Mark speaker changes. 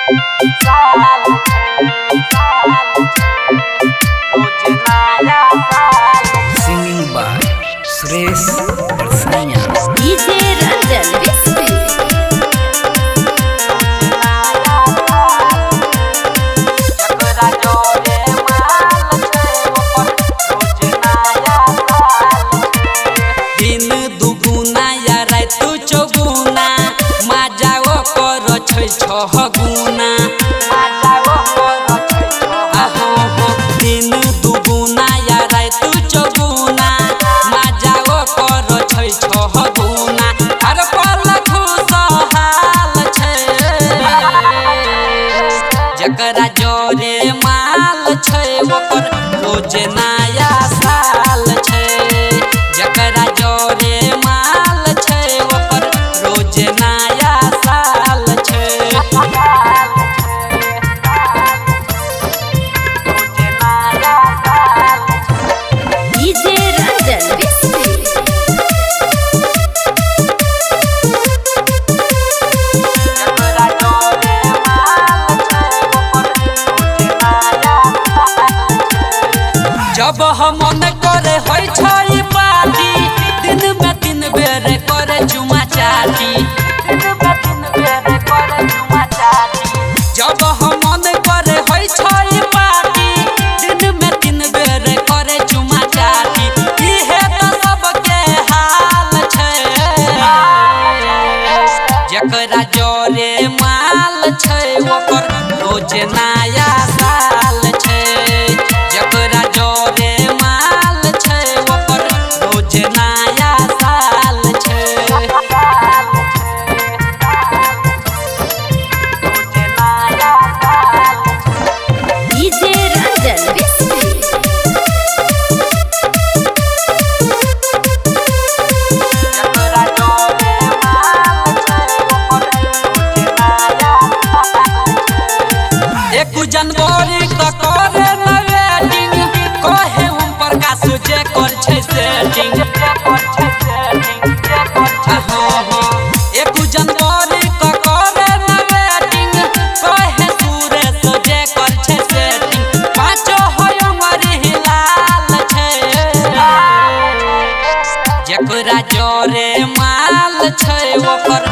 Speaker 1: Singing by Suresh Persanya.
Speaker 2: DJ Ranjan Rizvi.
Speaker 1: दिन दुगुना या रात चौगुना मजाओ कर छह गुना दिन दुगुना या रात चौगुना मजाओ कर छह गुना हर पल खुशहाल छै जकरा जोरे माल छै ओकर रोज नया साल छै जकरा जोरे माल छै ओकर रोज नया साल छै
Speaker 2: DJ Ranjan Rizvi.
Speaker 1: जब हम मन करे होय छै पार्टी दिन में 3 बेर करे चुमा चाटी जब हम मन करे होय छै पार्टी दिन में 3 बेर करे चुमा चाटी इहे त सबके हाल छै जकरा जोरे माल छै ओकर रोज नया साल छै जकरा जोरे माल छै ओकर रोज नया साल छै
Speaker 2: DJ Ranjan Rizvi.
Speaker 1: एक जनवरी का करे न वेटिंग कहे हम प्रकाश जे कर छै सेटिंग एक जनवरी का करे न वेटिंग कहे सुरेश जे कर छै सेटिंग पाँचो होय हमर हिलाल छै जकरा जोरे माल छै ओकर